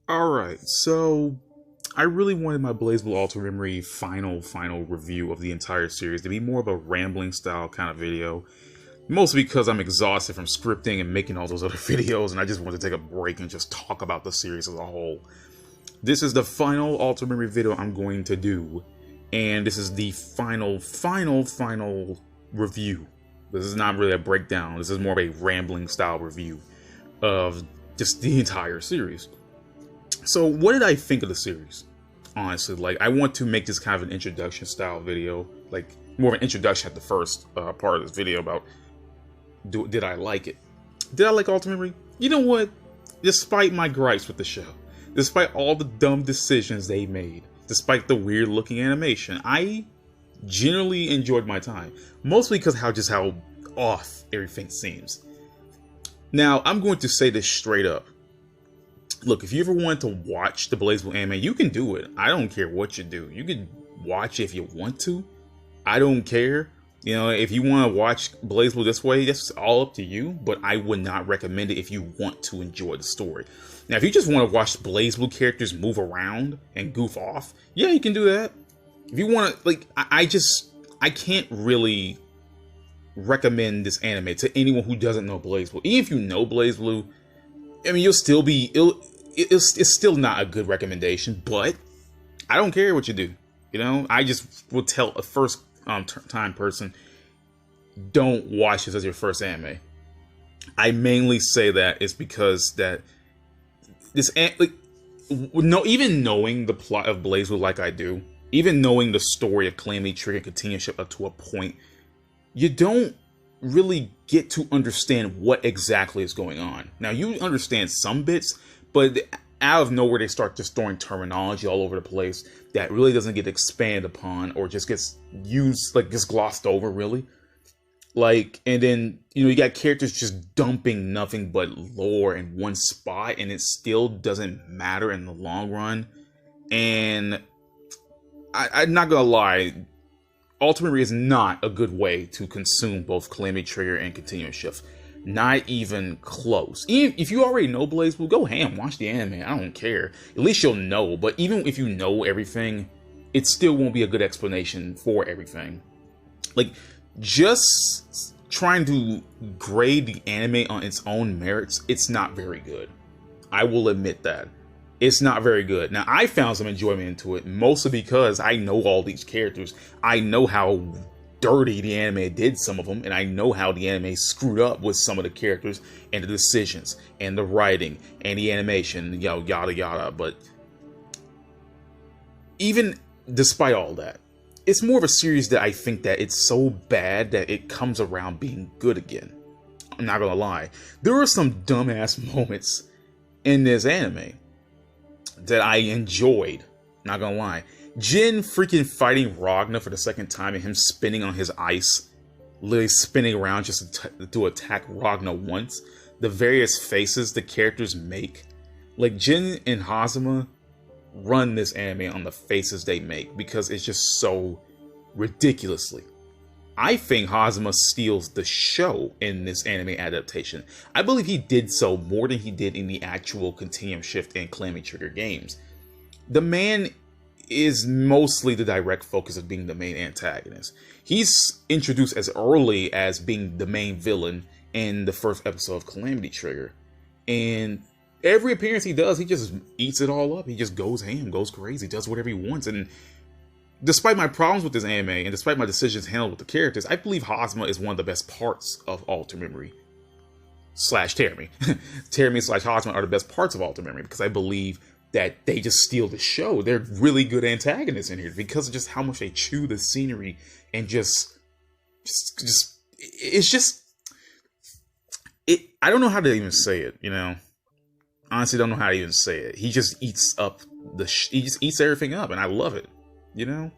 Alright, so I really wanted my BlazBlue Alter Memory final review of the entire series to be more of a rambling style kind of video. Mostly because I'm exhausted from scripting and making all those other videos, and I just want to take a break and just talk about the series as a whole. This is the final Alter Memory video I'm going to do, and this is the final review. This is not really a breakdown, this is more of a rambling style review of just the entire series. So what did I think of the series? Honestly, like, I want to make this kind of an introduction style video, like more of an introduction at the first part of this video about did I like it? Did I like Alter Memory? You know what? Despite my gripes with the show, despite all the dumb decisions they made, despite the weird looking animation, I generally enjoyed my time. Mostly because how off everything seems. Now, I'm going to say this straight up. Look, if you ever want to watch the BlazBlue anime, you can do it. I don't care what you do. You can watch it if you want to. I don't care. You know, if you want to watch BlazBlue this way, that's all up to you. But I would not recommend it if you want to enjoy the story. Now, if you just want to watch BlazBlue characters move around and goof off, yeah, you can do that. If you want to, like, I can't really recommend this anime to anyone who doesn't know BlazBlue. Even if you know BlazBlue, I mean, it's still not a good recommendation, but I don't care what you do. You know, I just will tell a first time person, don't watch this as your first anime. I mainly say that is because that this, like, even knowing the plot of BlazBlue like I do, even knowing the story of Calamity Trigger and Continuum Shift up to a point, you don't really get to understand what exactly is going on. Now, you understand some bits, but out of nowhere they start just throwing terminology all over the place that really doesn't get expanded upon or just gets used, like, gets glossed over, really. Like, and then, you know, you got characters just dumping nothing but lore in one spot, and it still doesn't matter in the long run. And I'm not gonna lie, Alter Memory is not a good way to consume both Calamity Trigger and Continuum Shift. Not even close. Even if you already know BlazBlue, go ham, watch the anime. I don't care. At least you'll know. But even if you know everything, it still won't be a good explanation for everything. Like, just trying to grade the anime on its own merits, it's not very good. I will admit that. It's not very good. Now, I found some enjoyment into it, mostly because I know all these characters. I know how dirty the anime did some of them, and I know how the anime screwed up with some of the characters, and the decisions, and the writing, and the animation, you know, yada yada. But even despite all that, it's more of a series that I think that it's so bad that it comes around being good again. I'm not gonna lie. There are some dumbass moments in this anime that I enjoyed, not gonna lie. Jin freaking fighting Ragna for the second time and him spinning on his ice, literally spinning around just to attack Ragna once. The various faces the characters make. Like, Jin and Hazama run this anime on the faces they make because it's just so ridiculously. I think Hazama steals the show in this anime adaptation. I believe he did so more than he did in the actual Continuum Shift and Calamity Trigger games. The man is mostly the direct focus of being the main antagonist. He's introduced as early as being the main villain in the first episode of Calamity Trigger. And every appearance he does, he just eats it all up. He just goes ham, goes crazy, does whatever he wants. And despite my problems with this anime, and despite my decisions handled with the characters, I believe Hazama is one of the best parts of Alter Memory. Slash Terumi. Terumi slash Hazama are the best parts of Alter Memory, because I believe that they just steal the show. They're really good antagonists in here, because of just how much they chew the scenery, and I don't know how to even say it, you know? Honestly, don't know how to even say it. He just eats up he just eats everything up, and I love it. You know?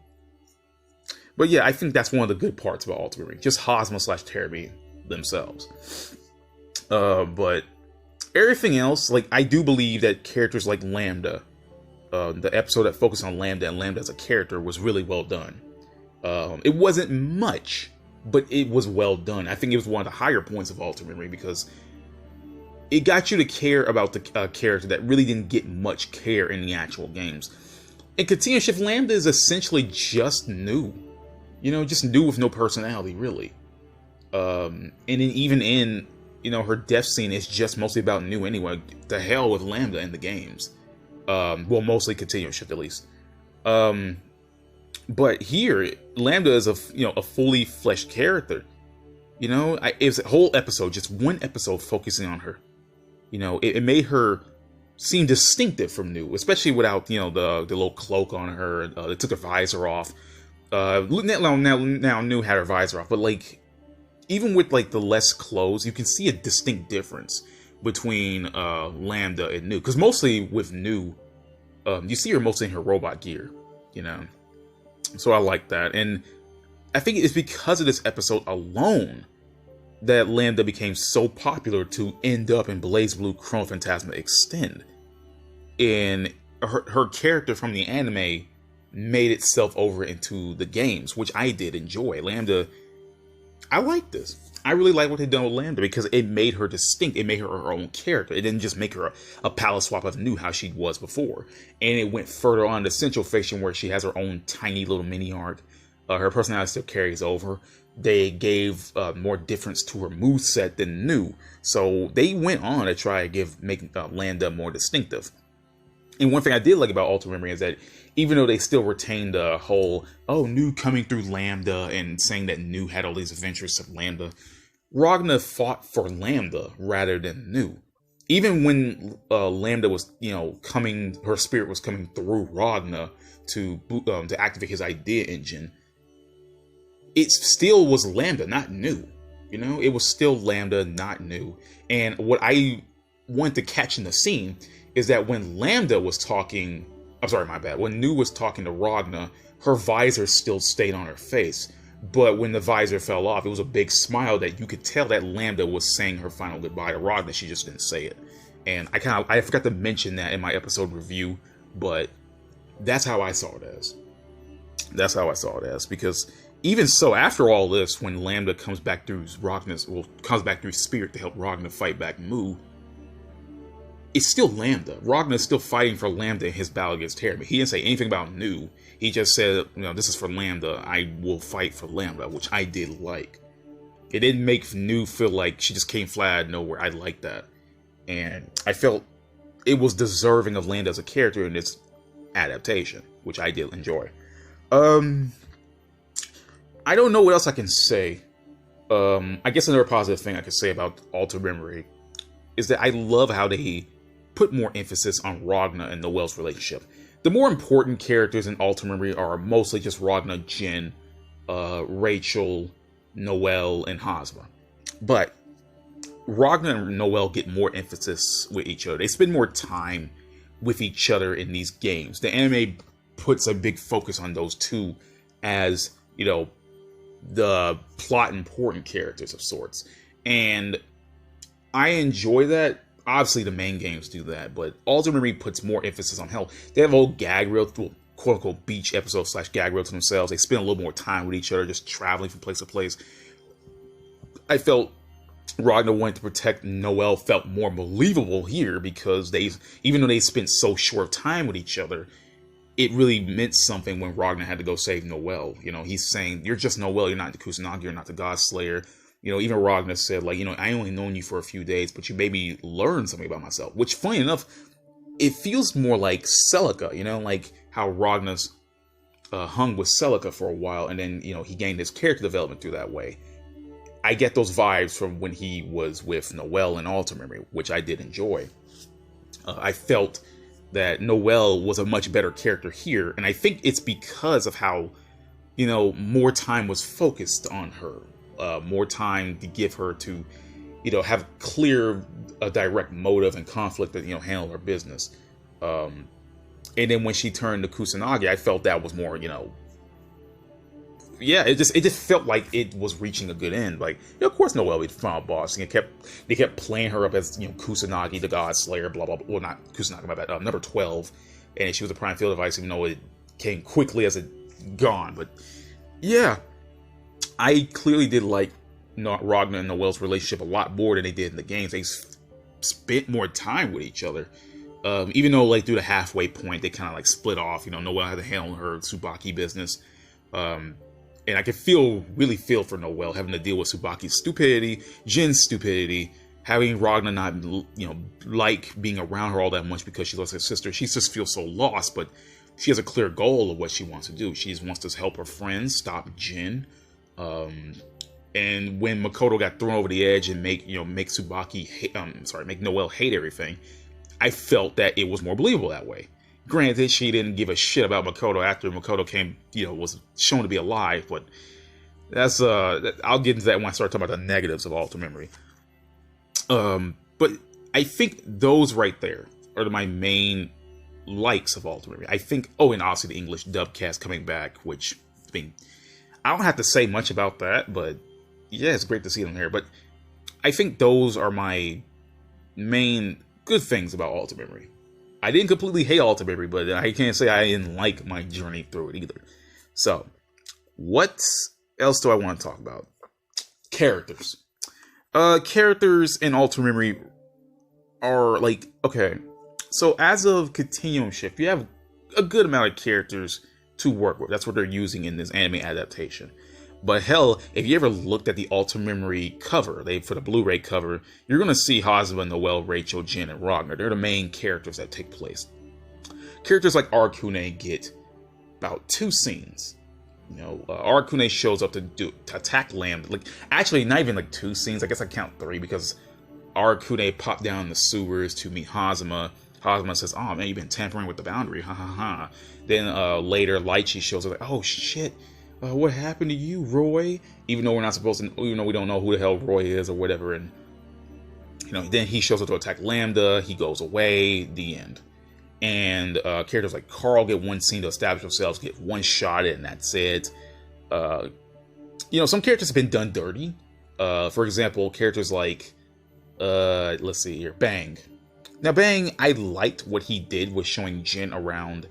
But yeah, I think that's one of the good parts about Alter Memory. Just Hazama slash Terumi themselves. But everything else, like, I do believe that characters like Lambda, the episode that focused on Lambda and Lambda as a character, was really well done. It wasn't much, but it was well done. I think it was one of the higher points of Alter Memory, because it got you to care about the character that really didn't get much care in the actual games. And Continuum Shift, Lambda is essentially just new. You know, just new with no personality, really. And then even in, you know, her death scene, it's just mostly about new anyway. The hell with Lambda in the games. Well, mostly Continuum Shift, at least. But here, Lambda is a fully fleshed character. You know, it was a whole episode, just one episode focusing on her. You know, it made her seem distinctive from New, especially without, you know, the little cloak on her. They took her visor off. Now New had her visor off, but like, even with like the less clothes, you can see a distinct difference between Lambda and New. Because mostly with New, you see her mostly in her robot gear, you know. So I like that, and I think it's because of this episode alone that Lambda became so popular to end up in BlazBlue Chronophantasma Extend. And her character from the anime made itself over into the games, which I did enjoy. Lambda, I like this. I really like what they've done with Lambda because it made her distinct. It made her her own character. It didn't just make her a palette swap of New how she was before. And it went further on to Central Fiction where she has her own tiny little mini arc. Her personality still carries over. They gave more difference to her moveset than New. So they went on to try to make Lambda more distinctive. And one thing I did like about Ultimate Memory is that even though they still retained the whole, New coming through Lambda and saying that New had all these adventures of Lambda, Ragna fought for Lambda rather than New. Even when Lambda was, coming, her spirit was coming through Ragna to activate his idea engine, it still was Lambda, not New. You know, it was still Lambda, not New. And what I wanted to catch in the scene is that when Lambda was talking, when New was talking to Ragna, her visor still stayed on her face. But when the visor fell off, it was a big smile that you could tell that Lambda was saying her final goodbye to Ragna. She just didn't say it. And I forgot to mention that in my episode review, but that's how I saw it as. That's how I saw it as, because even so, after all this, when Lambda comes back through Spirit to help Ragna fight back Mu, it's still Lambda. Ragna is still fighting for Lambda in his battle against Terry. He didn't say anything about New. He just said, this is for Lambda. I will fight for Lambda, which I did like. It didn't make New feel like she just came flat out of nowhere. I liked that. And I felt it was deserving of Lambda as a character in this adaptation, which I did enjoy. I don't know what else I can say. I guess another positive thing I could say about Ultimate Memory is that I love how they put more emphasis on Ragna and Noelle's relationship. The more important characters in Ultimate Memory are mostly just Ragna, Jin, Rachel, Noelle, and Hazma. But Ragna and Noelle get more emphasis with each other. They spend more time with each other in these games. The anime puts a big focus on those two as, the plot important characters of sorts. And I enjoy that. Obviously, the main games do that, but Ultimate Memory puts more emphasis on hell. They have a whole gag reel, quote-unquote beach episode / gag reel to themselves. They spend a little more time with each other, just traveling from place to place. I felt Ragna wanting to protect Noelle felt more believable here because even though they spent so short time with each other, it really meant something when Ragna had to go save Noelle. He's saying, you're just Noelle, you're not the Kusanagi, you're not the God Slayer. Even Ragna said, I only known you for a few days, but you made me learn something about myself. Which, funny enough, it feels more like Celica, like how Ragna's hung with Celica for a while, and then, he gained his character development through that way. I get those vibes from when he was with Noelle in Ultimate Memory, which I did enjoy. I felt that Noelle was a much better character here, and I think it's because of how, more time was focused on her. More time to give her to, have clear, direct motive and conflict to, handle her business. And then when she turned to Kusanagi, I felt that was more, it just felt like it was reaching a good end. Like, of course, Noelle would be the final boss. And they kept playing her up as, Kusanagi, the God Slayer, blah, blah, blah. Well, not Kusanagi, my bad, number 12. And she was a prime field device, even though it came quickly as it gone. But, yeah. I clearly did like Ragna and Noelle's relationship a lot more than they did in the games. spent more time with each other. Even though, like, through the halfway point, they kind of, like, split off. You know, Noelle had to handle her Tsubaki business. And I could really feel for Noelle having to deal with Tsubaki's stupidity, Jin's stupidity, having Ragna not, you know, like being around her all that much because she lost her sister. She just feels so lost, but she has a clear goal of what she wants to do. She wants to help her friends stop Jin. And when Makoto got thrown over the edge and make Noelle hate everything, I felt that it was more believable that way. Granted, she didn't give a shit about Makoto after Makoto came, you know, was shown to be alive, but that's, I'll get into that when I start talking about the negatives of Alter Memory. But I think those right there are my main likes of Alter Memory. I think, and obviously the English dub cast coming back, which, I mean, I don't have to say much about that, but yeah, it's great to see them here. But I think those are my main good things about Alter Memory. I didn't completely hate Alter Memory, but I can't say I didn't like my journey through it either. So, what else do I want to talk about? Characters. Characters in Alter Memory are like, okay, so as of Continuum Shift, you have a good amount of characters to work with. That's what they're using in this anime adaptation. But hell, if you ever looked at the Alter Memory cover, for the Blu-ray cover, you're going to see Hazama, Noelle, Rachel, Jin, and Ragnar. They're the main characters that take place. Characters like Arcana get about 2 scenes. You know, Arcana shows up to attack Lambda. Like, actually, not even like 2 scenes. I guess I count 3 because Arcana popped down the sewers to meet Hazama. Hazama says, "Oh man, you've been tampering with the boundary, ha ha ha." Then later, Lychee shows up like, "Oh shit. What happened to you, Roy?" Even though we're not supposed to, even though we don't know who the hell Roy is or whatever. And, you know, then he shows up to attack Lambda. He goes away. The end. And characters like Carl get 1 scene to establish themselves, get 1 shot at, and that's it. You know, some characters have been done dirty. For example, characters like, let's see here, Bang. Now, Bang, I liked what he did with showing Jin around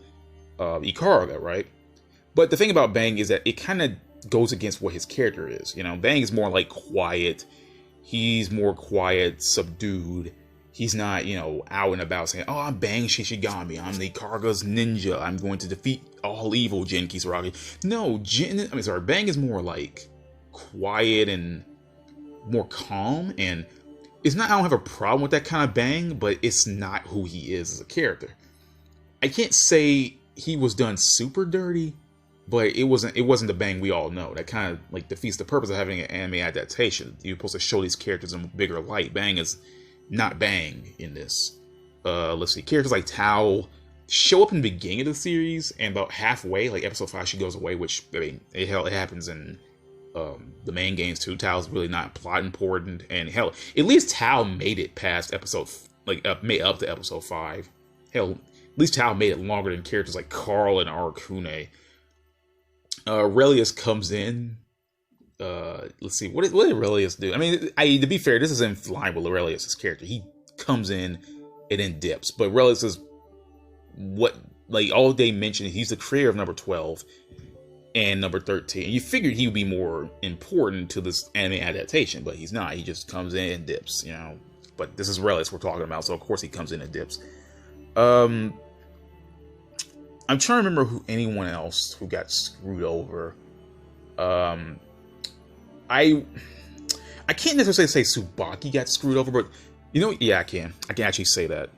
Ikaruga, right? But the thing about Bang is that it kind of goes against what his character is. You know, Bang is more like quiet. He's more quiet, subdued. He's not, you know, out and about saying, "Oh, I'm Bang Shishigami. I'm the Ikaruga's ninja. I'm going to defeat all evil, Jin Kisaragi." No, Bang is more like quiet and more calm. And it's not, I don't have a problem with that kind of Bang, but it's not who he is as a character. I can't say he was done super dirty, but it wasn't the Bang we all know. That kind of like defeats the purpose of having an anime adaptation. You're supposed to show these characters in a bigger light. Bang is not Bang in this. Let's see, characters like Tao show up in the beginning of the series, and about halfway, like episode 5, she goes away, which, I mean, it happens in the main games too. Tao's really not plot important, and hell, at least Tao made it past episode, made up to episode 5. Hell, at least Tao made it longer than characters like Carl and Arcana. Relius comes in. Let's see, what did Relius do? I mean, to be fair, this is in line with Relius' character. He comes in and then dips. But Relius is all they mention is he's the creator of number 12 and number 13. And you figured he would be more important to this anime adaptation, but he's not. He just comes in and dips, you know. But this is Relius we're talking about, so of course he comes in and dips. I'm trying to remember anyone else who got screwed over. I can't necessarily say Tsubaki got screwed over, but you know, yeah, I can actually say that.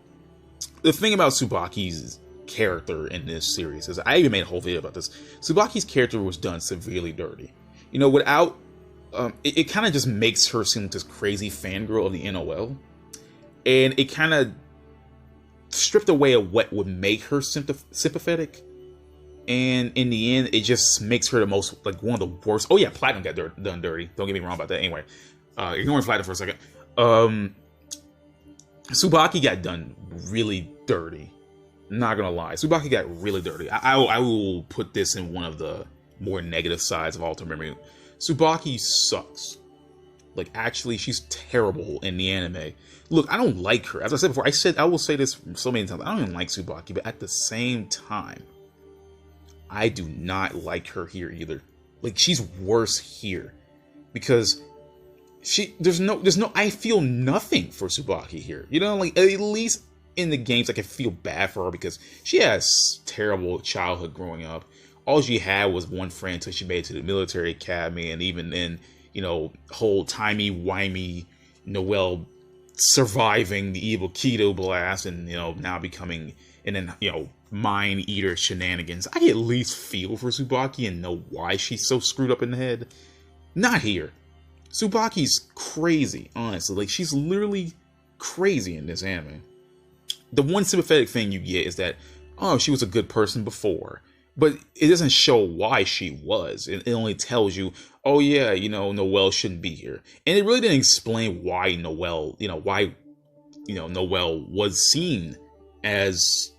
The thing about Tsubaki's character in this series is, I even made a whole video about this. Tsubaki's character was done severely dirty. You know, without it kind of just makes her seem like this crazy fangirl of the NOL, and it kind of stripped away of what would make her sympathetic. And in the end, it just makes her the most, like, one of the worst. Oh yeah, Platinum got done dirty. Don't get me wrong about that. Anyway, ignoring Platinum for a second. Tsubaki got done really dirty. Not gonna lie, Tsubaki got really dirty. I will put this in one of the more negative sides of Alter Memory. Tsubaki sucks. Like, actually, she's terrible in the anime. Look, I don't like her. As I said before, I will say this so many times. I don't even like Tsubaki, but at the same time, I do not like her here either. Like, she's worse here. Because there's no, I feel nothing for Tsubaki here. You know, like, at least in the games, I can feel bad for her because she has terrible childhood growing up. All she had was one friend until she made it to the military academy, and even then, you know, whole timey-wimey Noelle surviving the evil Keto blast and, you know, now becoming, and then, you know, mind eater shenanigans. I can at least feel for Tsubaki and know why she's so screwed up in the head. Not here. Tsubaki's crazy, honestly. Like, she's literally crazy in this anime. The one sympathetic thing you get is that, oh, she was a good person before. But it doesn't show why she was. It only tells you, oh yeah, you know, Noelle shouldn't be here. And it really didn't explain why Noelle was seen as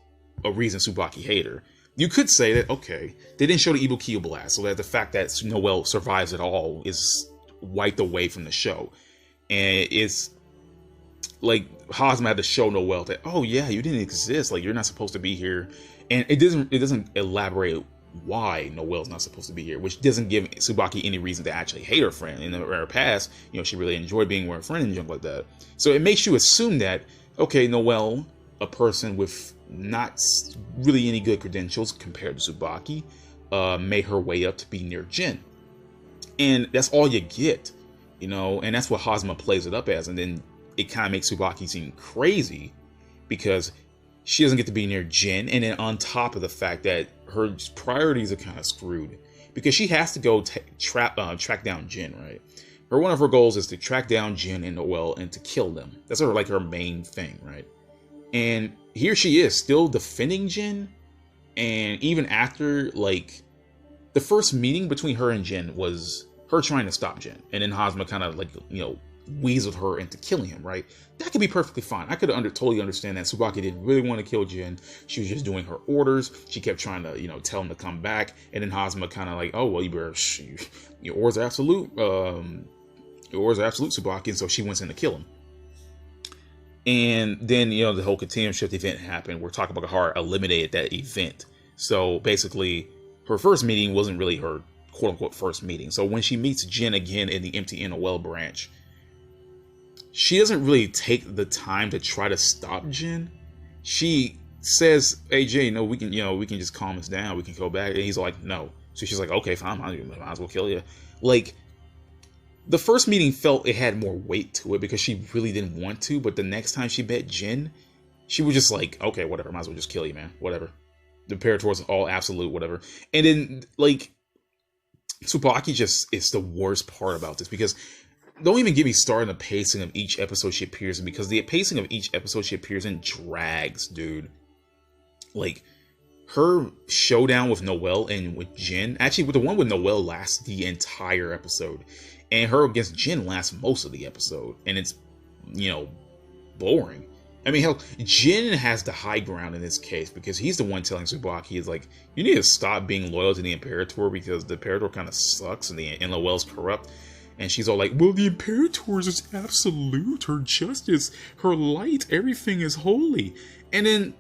a reason Tsubaki hated her. You could say that, okay, they didn't show the evil Kyo blast, so that the fact that Noelle survives it all is wiped away from the show. And it's like Hazma had to show Noelle that, oh yeah, you didn't exist, like you're not supposed to be here. And it doesn't elaborate why Noelle's not supposed to be here, which doesn't give Tsubaki any reason to actually hate her friend. In her past, you know, she really enjoyed being with her friend and junk like that. So it makes you assume that, okay, Noelle, a person with not really any good credentials compared to Tsubaki, made her way up to be near Jin. And that's all you get, you know, and that's what Hazma plays it up as. And then it kind of makes Tsubaki seem crazy because she doesn't get to be near Jin, and then on top of the fact that her priorities are kind of screwed because she has to go track down Jin, right? One of her goals is to track down Jin and Noelle and to kill them. That's her main thing, right? And here she is still defending Jin, and even after like the first meeting between her and Jin was her trying to stop Jin, and then Hazma kind of like, you know, weaseled her into killing him, right? That could be perfectly fine. I could totally understand that Tsubaki didn't really want to kill Jin. She was just doing her orders. She kept trying to, you know, tell him to come back, and then Hazma kind of like, oh well, you better, your orders are absolute. Your orders are absolute, Tsubaki, and so she went in to kill him. And then, you know, the whole Continuum Shift event happened where Arcana Heart eliminated that event. So basically, her first meeting wasn't really her quote-unquote first meeting. So when she meets Jin again in the empty Noelle branch, she doesn't really take the time to try to stop Jin. She says, hey Jin, no, we can just calm this down. We can go back. And he's like, no. So she's like, okay, fine, might as well kill you. Like, the first meeting felt it had more weight to it because she really didn't want to, but the next time she met Jin, she was just like, okay, whatever, might as well just kill you, man. Whatever. The Imperator is all absolute, whatever. And then, like, Tsubaki just is the worst part about this because don't even get me started on the pacing of each episode she appears in, because the pacing of each episode she appears in drags, dude. Like, her showdown with Noelle and with Jin, actually, with the one with Noelle lasts the entire episode, and her against Jin lasts most of the episode, and it's, you know, boring. I mean, hell, Jin has the high ground in this case because he's the one telling Tsubaki, is like, you need to stop being loyal to the Imperator because the Imperator kind of sucks and Noelle's corrupt. And she's all like, well, the Imperator's is absolute, her justice, her light, everything is holy. And then,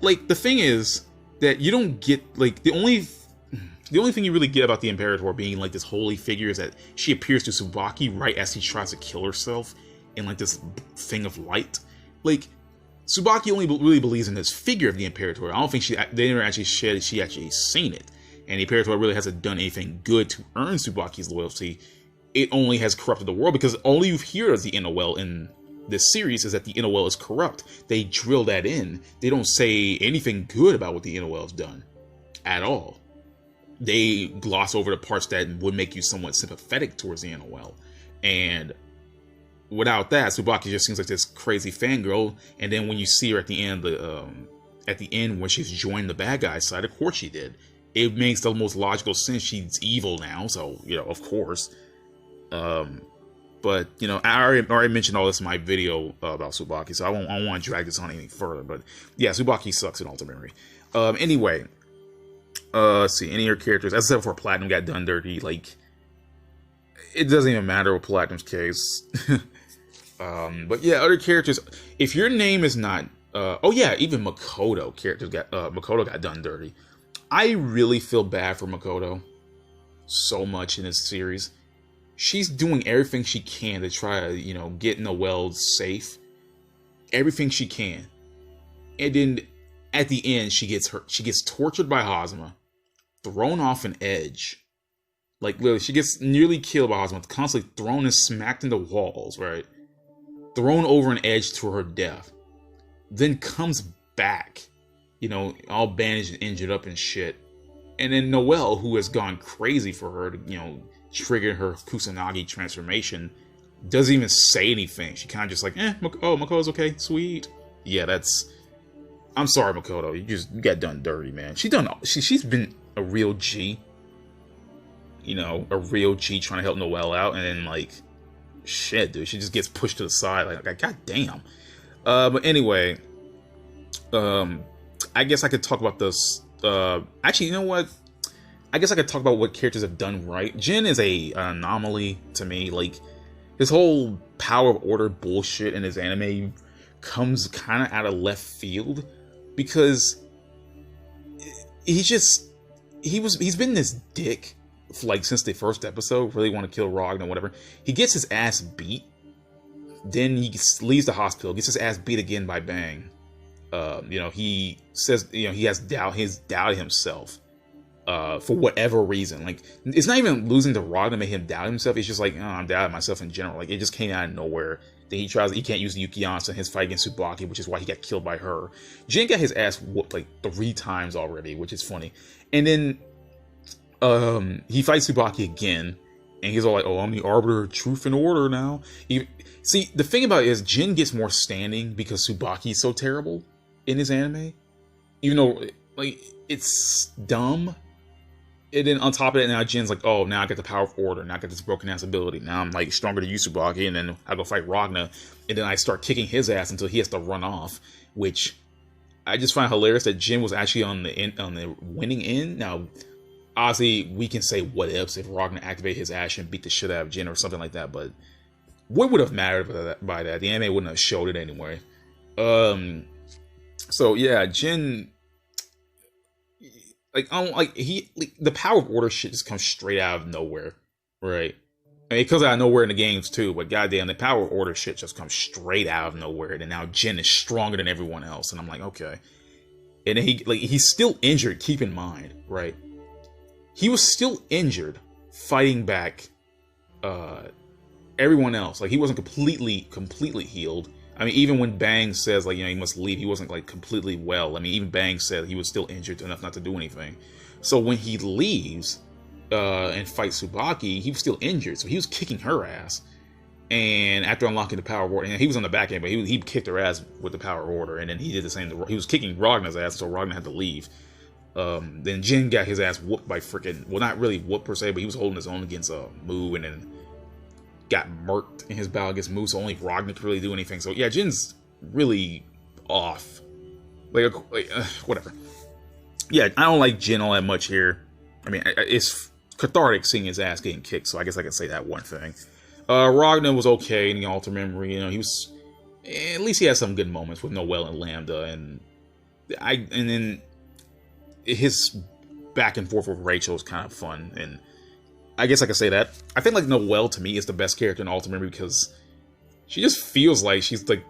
like, the thing is that you don't get, like, the only thing you really get about the Imperator being, like, this holy figure is that she appears to Tsubaki right as she tries to kill herself in, like, this thing of light. Like, Tsubaki only really believes in this figure of the Imperator. I don't think they never actually said she actually seen it. And the Imperator really hasn't done anything good to earn Tsubaki's loyalty. It only has corrupted the world because all you hear of the Noelle in this series is that the Noelle is corrupt. They drill that in. They don't say anything good about what the Noelle's done at all. They gloss over the parts that would make you somewhat sympathetic towards the Noelle. And without that, Tsubaki just seems like this crazy fangirl. And then when you see her at the end, when she's joined the bad guy's side, of course she did. It makes the most logical sense. She's evil now, so, you know, of course. But, you know, I already mentioned all this in my video about Tsubaki, so I don't want to drag this on any further. But yeah, Tsubaki sucks in Ultimate Memory. Anyway, let's see, any of your characters, as I said before, Platinum got done dirty. Like, it doesn't even matter with Platinum's case. But yeah, other characters, if your name is not, oh yeah, even Makoto Makoto got done dirty. I really feel bad for Makoto so much in this series. she's doing everything she can to try to, you know, get Noelle safe. Everything she can. And then at the end, she gets tortured by Hosma, thrown off an edge. Like, literally, she gets nearly killed by Hosma, constantly thrown and smacked into walls, right? Thrown over an edge to her death. Then comes back, you know, all bandaged and injured up and shit. And then Noelle, who has gone crazy for her to, you know, trigger her Kusanagi transformation, doesn't even say anything. She kind of just like, oh, Makoto's okay, sweet. Yeah, I'm sorry, Makoto, you got done dirty, man. She's been a real G. You know, a real G trying to help Noelle out, and then, like, shit, dude, she just gets pushed to the side. Like god damn. But anyway, I guess I could talk about this. Actually, you know what? I guess I could talk about what characters have done right. Jin is an anomaly to me. Like, his whole power of order bullshit in his anime comes kind of out of left field, because he's been this dick, like, since the first episode. Really want to kill Ragnar, whatever. He gets his ass beat, then he leaves the hospital, gets his ass beat again by Bang. You know, he says, you know, he has doubted himself for whatever reason. Like, it's not even losing to Ragnar made him doubt himself. It's just like, oh, I'm doubting myself in general. Like, it just came out of nowhere. Then he can't use the Yukiansa in his fight against Tsubaki, which is why he got killed by her. Jin got his ass whooped like 3 times already, which is funny. And then he fights Tsubaki again, and he's all like, oh, I'm the arbiter of truth and order now. See, the thing about it is, Jin gets more standing because Tsubaki is so terrible in his anime. Even though, like, it's dumb. And then on top of that, now Jin's like, oh, now I got the power of order. Now I got this broken ass ability. Now I'm, like, stronger than you, Tsubaki. And then I go fight Ragnar. And then I start kicking his ass until he has to run off. Which I just find hilarious that Jin was actually on the winning end. Now, obviously, we can say what ifs if Ragnar activated his action and beat the shit out of Jin or something like that. But what would have mattered by that? The anime wouldn't have showed it anyway. So yeah, Jin, like, the power of order shit just comes straight out of nowhere, right? I mean, it comes out of nowhere in the games too, but goddamn, the power of order shit just comes straight out of nowhere. And now Jin is stronger than everyone else, and I'm like, okay. And then he's still injured. Keep in mind, right? He was still injured fighting back everyone else. Like, he wasn't completely healed. I mean, even when Bang says, like, you know, he must leave, he wasn't, like, completely well. I mean, even Bang said he was still injured enough not to do anything. So when he leaves and fights Tsubaki, he was still injured. So he was kicking her ass. And after unlocking the power of order, and he was on the back end, but he kicked her ass with the power of order. And then he did the same. He was kicking Ragnar's ass, so Ragnar had to leave. Then Jin got his ass whooped by freaking, well, not really whooped per se, but he was holding his own against Mu, and then got murked in his battle against Mu, so only Ragnar could really do anything. So yeah, Jin's really off. Like whatever. Yeah, I don't like Jin all that much here. I mean, it's cathartic seeing his ass getting kicked, so I guess I could say that one thing. Ragnar was okay in the Alter Memory. You know, at least he had some good moments with Noelle and Lambda, and then his back and forth with Rachel is kind of fun, and I guess I could say that. I think, like, Noelle to me is the best character in Alter Memory because she just feels like she's, like,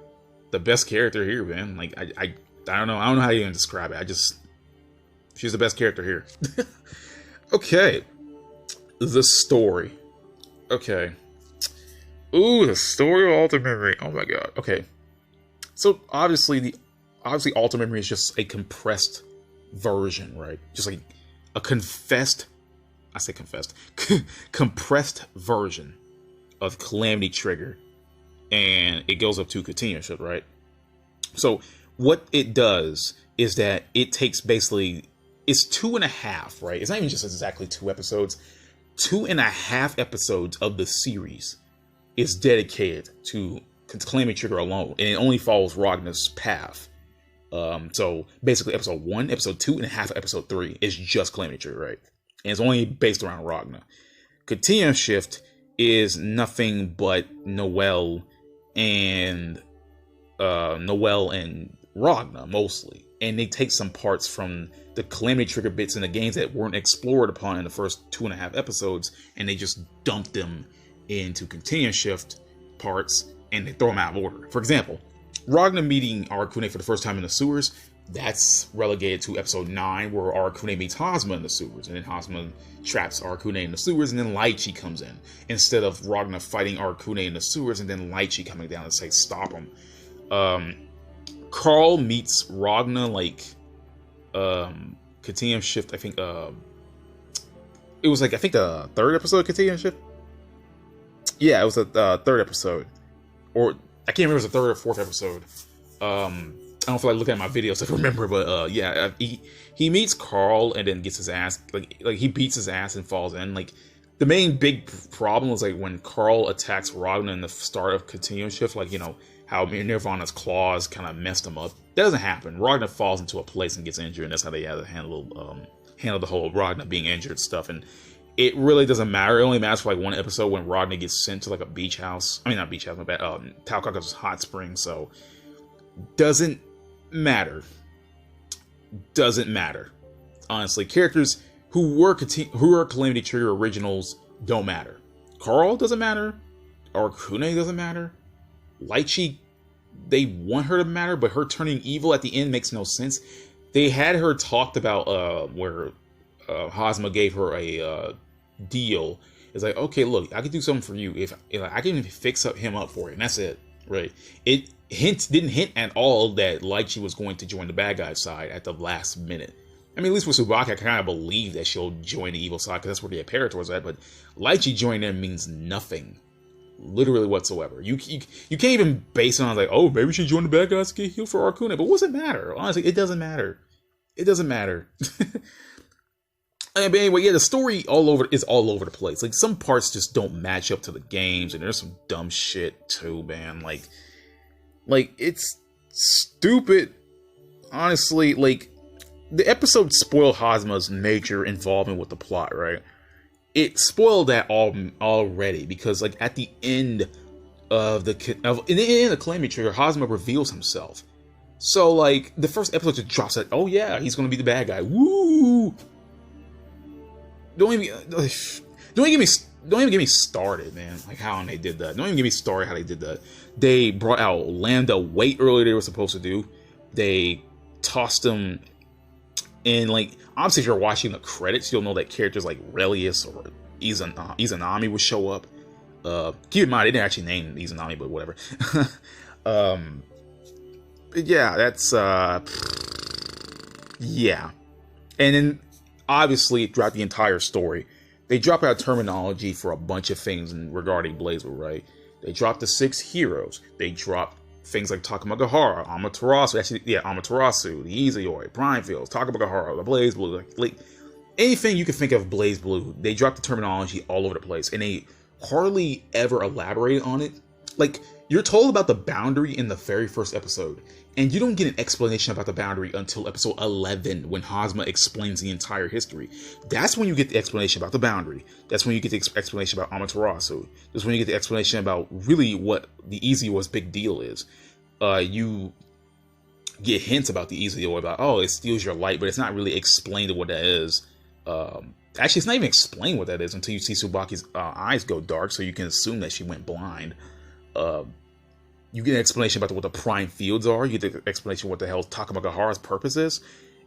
the best character here, man. Like, I don't know how you even describe it. She's the best character here. Okay. The story. Okay. Ooh, the story of Alter Memory. Oh my god. Okay. So obviously Alter Memory is just a compressed version, right? Just like a compressed version of Calamity Trigger, and it goes up to Continuum Shift, right? So what it does is that it takes basically, it's 2.5, right? It's not even just exactly 2 episodes. 2.5 episodes of the series is dedicated to Calamity Trigger alone, and it only follows Ragnar's path. So basically episode 1, episode 2, and half of episode 3 is just Calamity Trigger, right? And it's only based around Ragnar. Continuum Shift is nothing but Noelle and Ragnar mostly. And they take some parts from the Calamity Trigger bits in the games that weren't explored upon in the first 2.5 episodes, and they just dump them into Continuum Shift parts and they throw them out of order. For example, Ragna meeting Arcana for the first time in the sewers, that's relegated to episode 9, where Arcana meets Hazma in the sewers, and then Hazma traps Arcana in the sewers, and then Lychee comes in, instead of Ragna fighting Arcana in the sewers, and then Lychee coming down and say, stop him. Carl meets Ragna, like, Continuum Shift, I think, it was like, I think the 3rd episode of Continuum Shift? Yeah, it was the 3rd episode. Or, I can't remember if it was the 3rd or 4th episode. I don't feel like looking at my videos to remember, but yeah, he meets Carl and then gets his ass, like he beats his ass and falls in. Like, the main big problem was like when Carl attacks Ragna in the start of Continuum Shift, like, you know, how Nirvana's claws kind of messed him up. That doesn't happen. Ragna falls into a place and gets injured, and that's how they had to handle the whole Ragna being injured stuff. And it really doesn't matter. It only matters for like one episode when Ragna gets sent to like a beach house. I mean, not beach house, my bad. Talcocca's hot spring. So doesn't matter. Doesn't matter. Honestly, characters who were Calamity Trigger originals don't matter. Carl doesn't matter. Arcana doesn't matter. Lychee, they want her to matter, but her turning evil at the end makes no sense. They had her talked about where Hazma gave her a deal. It's like, okay, look, I can do something for you if I can fix him up for you, and that's it, right? It didn't hint at all that Lychee was going to join the bad guy side at the last minute. I mean, at least with Tsubaki, I kind of believe that she'll join the evil side because that's where the Apparator was at. But Lychee joining them means nothing, literally whatsoever. You can't even base it on like, oh, maybe she joined the bad guys to get healed for Arcana. But what's it matter? Honestly, it doesn't matter. It doesn't matter. But anyway, yeah, the story is all over the place. Like, some parts just don't match up to the games, and there's some dumb shit too, man. Like it's stupid. Honestly, like, the episode spoiled Hazma's major involvement with the plot, right? It spoiled that already because, like, at the end of Calamity Trigger, Hazma reveals himself. So, like, the first episode just drops that, oh yeah, he's gonna be the bad guy. Woo! Don't even get me started, man. Like, how they did that. Don't even get me started how they did that. They brought out Lambda way earlier than they were supposed to do. They tossed him in, like, obviously if you're watching the credits, you'll know that characters like Relius or Izanami would show up. Keep in mind, they didn't actually name Izanami, but whatever. But yeah, that's yeah. And then obviously throughout the entire story, they drop out terminology for a bunch of things regarding BlazBlue, right? They dropped the 6 heroes. They dropped things like Takamagahara, Amaterasu, the Izayoi, Primefields, Takamagahara, the BlazBlue, like anything you can think of BlazBlue, they dropped the terminology all over the place, and they hardly ever elaborate on it. Like, you're told about the boundary in the very first episode, and you don't get an explanation about the boundary until episode 11, when Hazma explains the entire history. That's when you get the explanation about the boundary. That's when you get the explanation about Amaterasu. That's when you get the explanation about really what the Izyoi's big deal is. You get hints about the Izyo, about, oh, it steals your light, but it's not really explained what that is. Actually, it's not even explained what that is until you see Tsubaki's eyes go dark, so you can assume that she went blind. You get an explanation about what the prime fields are. You get the explanation what the hell Takamagahara's purpose is,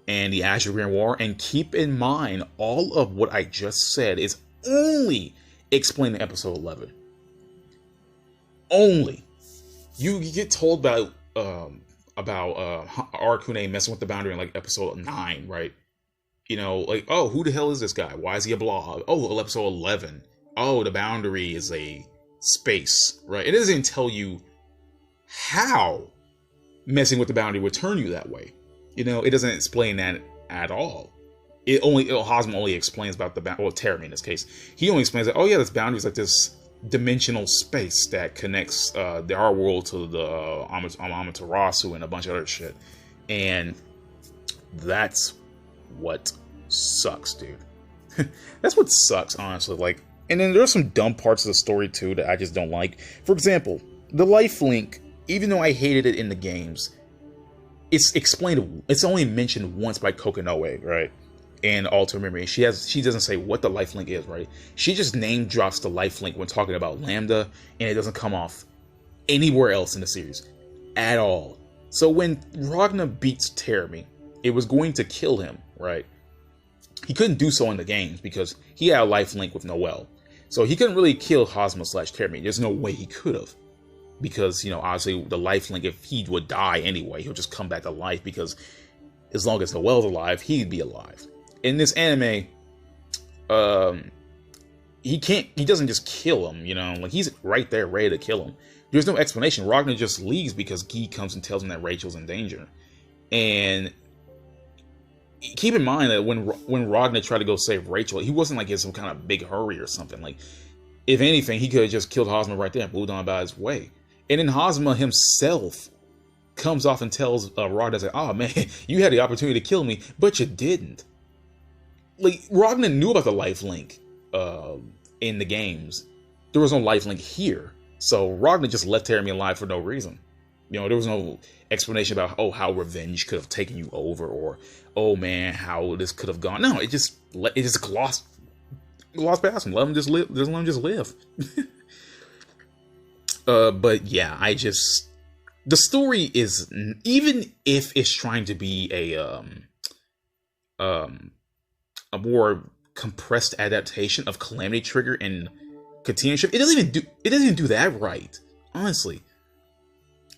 and the Azure Grand War. And keep in mind, all of what I just said is only explained in episode 11. Only. You get told about Arcana messing with the boundary in like episode 9, right? You know, like, oh, who the hell is this guy? Why is he a blob? Oh, well, episode 11. Oh, the boundary is a space, right? It doesn't even tell you how messing with the boundary would turn you that way. You know, it doesn't explain that at all. Hazma only explains about the boundary. Well, Terry in this case, he only explains that, oh yeah, this boundary is like this dimensional space that connects our world to the Amaterasu and a bunch of other shit. And that's what sucks, dude. That's what sucks, honestly. Like, and then there's some dumb parts of the story too that I just don't like. For example, the lifelink, even though I hated it in the games, it's explained. It's only mentioned once by Kokonoe, right? in Alter Memory. She doesn't say what the lifelink is, right? She just name drops the lifelink when talking about Lambda, and it doesn't come off anywhere else in the series at all. So when Ragna beats Teremy, it was going to kill him, right? He couldn't do so in the games because he had a lifelink with Noelle. So he couldn't really kill Hosma / Teremy. There's no way he could have. Because, obviously the lifelink, if he would die anyway, he'll just come back to life because as long as Noelle's alive, he'd be alive. In this anime, he doesn't just kill him, like he's right there ready to kill him. There's no explanation. Ragnar just leaves because Guy comes and tells him that Rachel's in danger. And keep in mind that when Ragnar tried to go save Rachel, he wasn't like in some kind of big hurry or something. Like, if anything, he could have just killed Hosma right there and moved on about his way. And then Hosma himself comes off and tells Ragnar, like, oh man, you had the opportunity to kill me, but you didn't. Like, Ragnar knew about the lifelink in the games. There was no lifelink here. So Ragnar just left Teremy alive for no reason. There was no explanation about, oh, how revenge could have taken you over, or, oh man, how this could have gone. No, it just glossed past him. Let him just live. But yeah, the story is, even if it's trying to be a more compressed adaptation of Calamity Trigger and Continuum Shift, it doesn't even do that right. Honestly,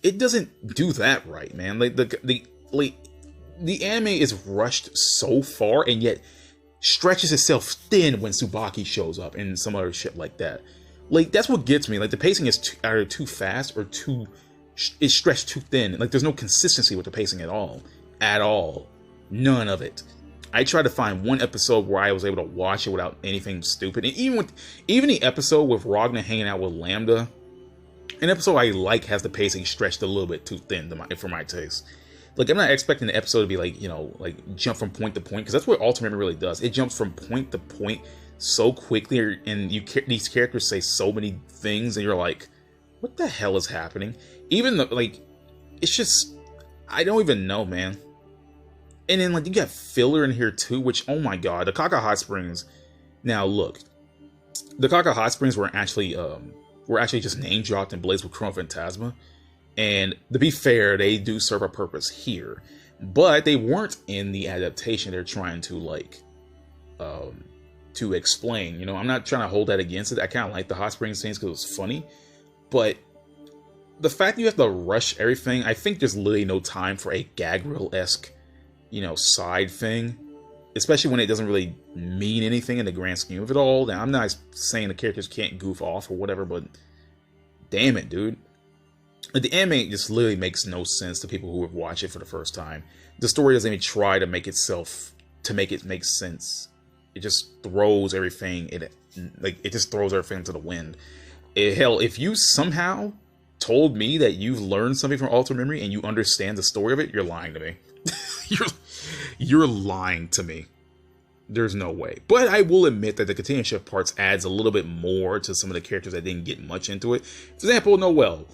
it doesn't do that right, man. Like the anime is rushed so far, and yet stretches itself thin when Tsubaki shows up and some other shit like that. Like, that's what gets me. Like, the pacing is either too fast or it's stretched too thin. Like, there's no consistency with the pacing at all. At all. None of it. I tried to find one episode where I was able to watch it without anything stupid. And even the episode with Ragnar hanging out with Lambda, an episode I like has the pacing stretched a little bit too thin for my taste. Like, I'm not expecting the episode to be like, like jump from point to point, because that's what Alter Memory really does. It jumps from point to point so quickly, and these characters say so many things, and you're like, what the hell is happening? Even though, like, it's just, I don't even know, man. And then, like, you got filler in here too, which, oh my god, the Kaka Hot Springs. Now, look, the Kaka Hot Springs were actually just name dropped in BlazBlue Chronophantasma. And to be fair, they do serve a purpose here, but they weren't in the adaptation they're trying to, like, to explain. I'm not trying to hold that against it. I kind of like the hot spring scenes because it was funny, but the fact that you have to rush everything, I think there's literally no time for a gag reel-esque, side thing, especially when it doesn't really mean anything in the grand scheme of it all. Now, I'm not saying the characters can't goof off or whatever, but damn it, dude. The anime just literally makes no sense to people who would watch it for the first time. The story doesn't even try to make it make sense. It just throws everything to the wind. Hell, if you somehow told me that you've learned something from Alter Memory and you understand the story of it, you're lying to me. You're lying to me. There's no way. But I will admit that the Continuum Shift parts adds a little bit more to some of the characters that didn't get much into it. For example, Noelle.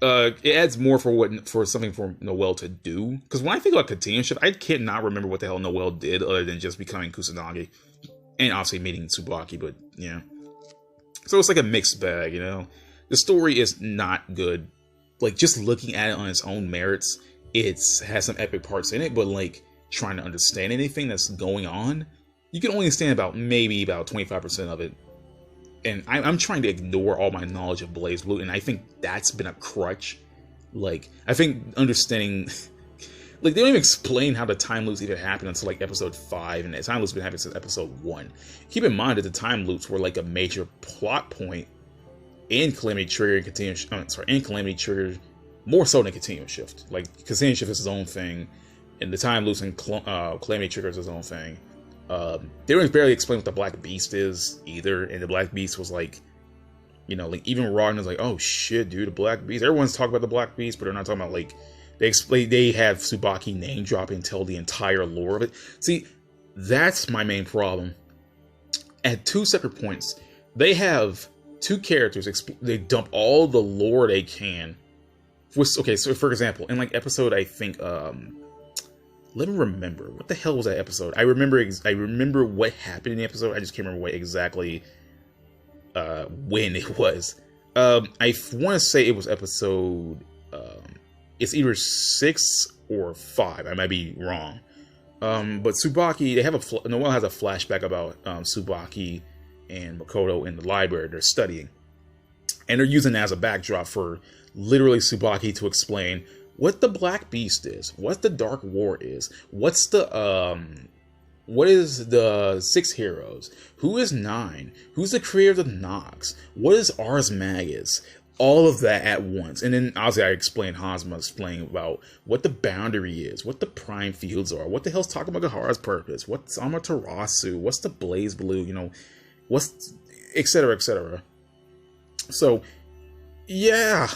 It adds more for something for Noelle to do. Because when I think about Continuum Shift, I cannot remember what the hell Noelle did other than just becoming Kusanagi. And obviously meeting Tsubaki, but yeah. So it's like a mixed bag, The story is not good. Like, just looking at it on its own merits, it has some epic parts in it, but like, trying to understand anything that's going on, you can only understand maybe about 25% of it. And I'm trying to ignore all my knowledge of BlazBlue, and I think that's been a crutch. Like, I think understanding... Like, they don't even explain how the time loops even happened until, like, episode 5, and the time loops been happening since episode 1. Keep in mind that the time loops were, like, a major plot point in Calamity Trigger and Calamity Trigger, more so than Continuum Shift. Like, Continuum Shift is its own thing, and the time loops in Calamity Trigger is its own thing. They don't barely explain what the Black Beast is, either, and the Black Beast was, like, like, even Ragnar's like, oh, shit, dude, the Black Beast. Everyone's talking about the Black Beast, but they're not talking about, like... They have Tsubaki name dropping, tell the entire lore of it. See, that's my main problem. At 2 separate points, they have 2 characters. They dump all the lore they can. Okay, so for example, in like episode, I think let me remember. What the hell was that episode? I remember what happened in the episode. I just can't remember what exactly when it was. I want to say it was episode. It's either 6 or 5. I might be wrong. But Tsubaki, Noelle has a flashback about Tsubaki and Makoto in the library. They're studying, and they're using it as a backdrop for literally Tsubaki to explain what the Black Beast is, what the Dark War is, what is the 6 heroes, who is 9, who's the creator of the Nox, what is Ars Magus, all of that at once. And then obviously I explained about what the boundary is, what the prime fields are, what the hell's Takamagahara's purpose, what's Amaterasu, what's the BlazBlue, what's etc, etc. So yeah,